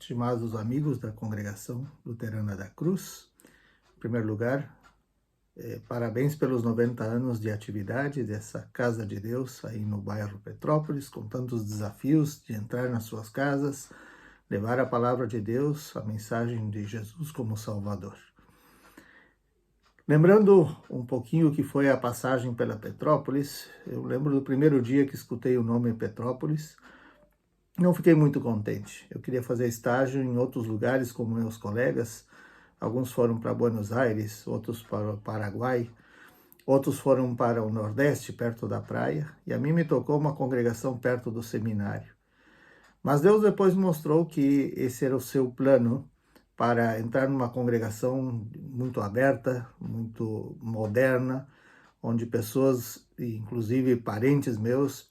estimados amigos da Congregação Luterana da Cruz. Em primeiro lugar, parabéns pelos 90 anos de atividade dessa Casa de Deus aí no bairro Petrópolis, com tantos desafios de entrar nas suas casas, levar a palavra de Deus, a mensagem de Jesus como Salvador. Lembrando um pouquinho o que foi a passagem pela Petrópolis, eu lembro do primeiro dia que escutei o nome Petrópolis. Não fiquei muito contente. Eu queria fazer estágio em outros lugares como meus colegas. Alguns foram para Buenos Aires, outros para o Paraguai, outros foram para o Nordeste, perto da praia, e a mim me tocou uma congregação perto do seminário. Mas Deus depois mostrou que esse era o seu plano para entrar numa congregação muito aberta, muito moderna, onde pessoas, inclusive parentes meus,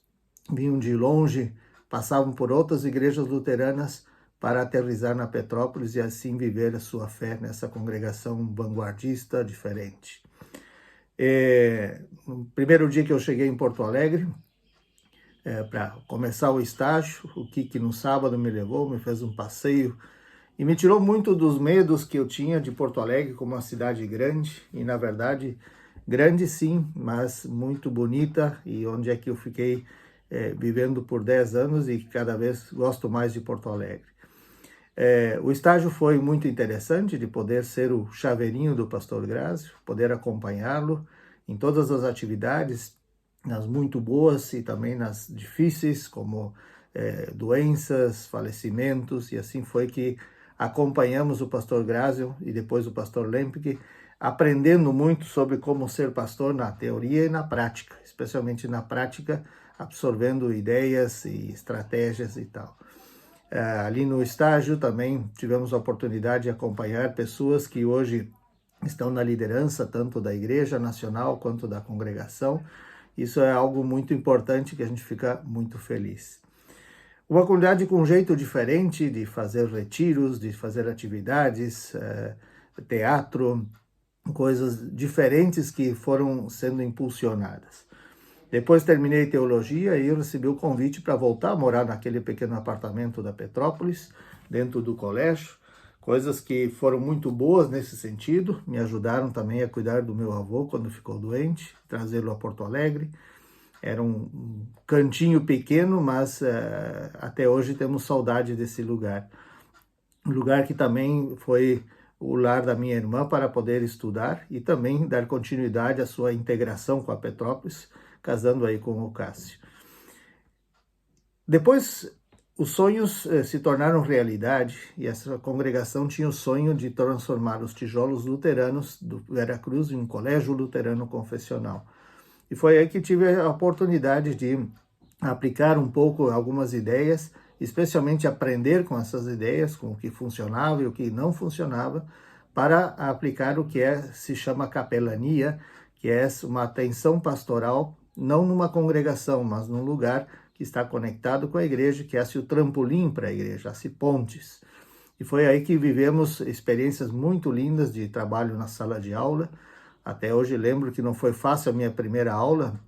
vinham de longe, passavam por outras igrejas luteranas para aterrissar na Petrópolis e assim viver a sua fé nessa congregação vanguardista, diferente. No primeiro dia que eu cheguei em Porto Alegre, para começar o estágio, o Kiki no sábado me levou, me fez um passeio e me tirou muito dos medos que eu tinha de Porto Alegre como uma cidade grande, e na verdade, grande sim, mas muito bonita, e onde é que eu fiquei vivendo por 10 anos e cada vez gosto mais de Porto Alegre. O estágio foi muito interessante, de poder ser o chaveirinho do pastor Grazio, poder acompanhá-lo em todas as atividades, nas muito boas e também nas difíceis, como doenças, falecimentos, e assim foi que acompanhamos o pastor Grazio e depois o pastor Lempke, aprendendo muito sobre como ser pastor na teoria e na prática, especialmente na prática, absorvendo ideias e estratégias e tal. Ali no estágio também tivemos a oportunidade de acompanhar pessoas que hoje estão na liderança, tanto da Igreja Nacional quanto da congregação. Isso é algo muito importante que a gente fica muito feliz. Uma comunidade com um jeito diferente de fazer retiros, de fazer atividades, teatro, coisas diferentes que foram sendo impulsionadas. Depois terminei teologia e eu recebi o convite para voltar a morar naquele pequeno apartamento da Petrópolis, dentro do colégio. Coisas que foram muito boas nesse sentido, me ajudaram também a cuidar do meu avô quando ficou doente, trazê-lo a Porto Alegre. Era um cantinho pequeno, mas até hoje temos saudade desse lugar. Um lugar que também foi o lar da minha irmã para poder estudar e também dar continuidade à sua integração com a Petrópolis, casando aí com o Cássio. Depois, os sonhos se tornaram realidade e essa congregação tinha o sonho de transformar os tijolos luteranos do Veracruz em um colégio luterano confessional. E foi aí que tive a oportunidade de aplicar um pouco algumas ideias, especialmente aprender com essas ideias, com o que funcionava e o que não funcionava, para aplicar o que se chama capelania, que é uma atenção pastoral, não numa congregação, mas num lugar que está conectado com a igreja, que é o trampolim para a igreja, as pontes. E foi aí que vivemos experiências muito lindas de trabalho na sala de aula. Até hoje lembro que não foi fácil a minha primeira aula,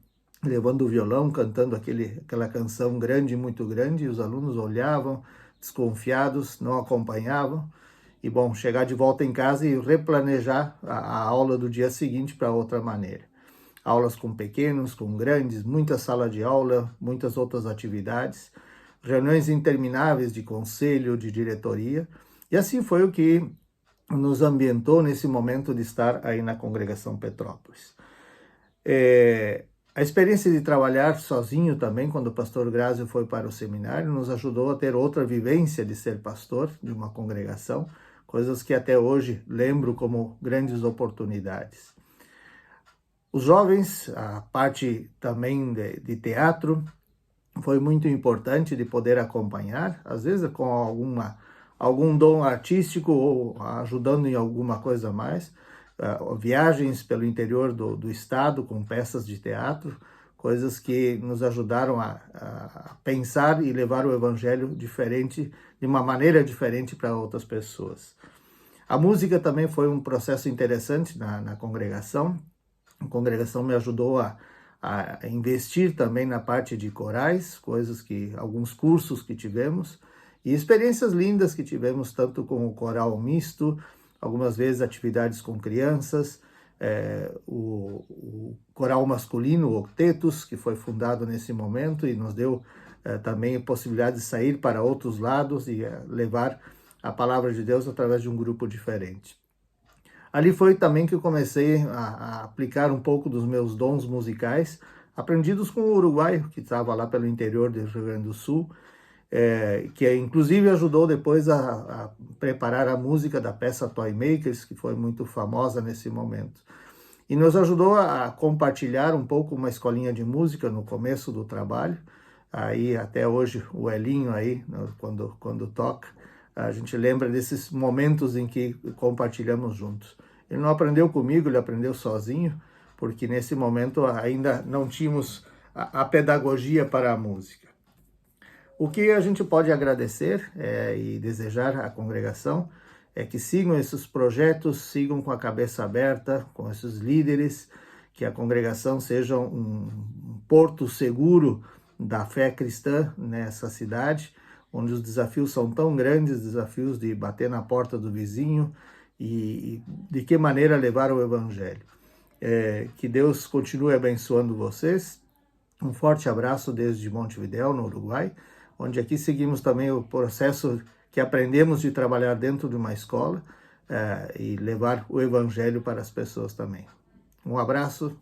levando o violão, cantando aquela canção grande, muito grande, e os alunos olhavam, desconfiados, não acompanhavam. E bom, chegar de volta em casa e replanejar a aula do dia seguinte para outra maneira. Aulas com pequenos, com grandes, muita sala de aula, muitas outras atividades, reuniões intermináveis de conselho, de diretoria, e assim foi o que nos ambientou nesse momento de estar aí na Congregação Petrópolis. A experiência de trabalhar sozinho também, quando o pastor Grazio foi para o seminário, nos ajudou a ter outra vivência de ser pastor de uma congregação, coisas que até hoje lembro como grandes oportunidades. Os jovens, a parte também de teatro, foi muito importante de poder acompanhar, às vezes com algum dom artístico ou ajudando em alguma coisa a mais. Viagens pelo interior do estado com peças de teatro, coisas que nos ajudaram a pensar e levar o evangelho diferente, de uma maneira diferente para outras pessoas. A música também foi um processo interessante na congregação. A congregação me ajudou a investir também na parte de corais, alguns cursos que tivemos, E experiências lindas que tivemos tanto com o coral misto, algumas vezes atividades com crianças, o coral masculino, o Octetus, que foi fundado nesse momento e nos deu também a possibilidade de sair para outros lados e levar a palavra de Deus através de um grupo diferente. Ali foi também que eu comecei a aplicar um pouco dos meus dons musicais, aprendidos com o uruguaio, que estava lá pelo interior do Rio Grande do Sul, que inclusive ajudou depois a preparar a música da peça Toy Makers, que foi muito famosa nesse momento. E nos ajudou a compartilhar um pouco uma escolinha de música no começo do trabalho. Aí até hoje o Elinho aí, quando toca, a gente lembra desses momentos em que compartilhamos juntos. Ele não aprendeu comigo, ele aprendeu sozinho, porque nesse momento ainda não tínhamos a pedagogia para a música. O que a gente pode agradecer e desejar à congregação é que sigam esses projetos, sigam com a cabeça aberta, com esses líderes, que a congregação seja um porto seguro da fé cristã nessa cidade, onde os desafios são tão grandes, desafios de bater na porta do vizinho e de que maneira levar o evangelho. Que Deus continue abençoando vocês. Um forte abraço desde Montevidéu, no Uruguai, onde aqui seguimos também o processo que aprendemos de trabalhar dentro de uma escola e levar o evangelho para as pessoas também. Um abraço.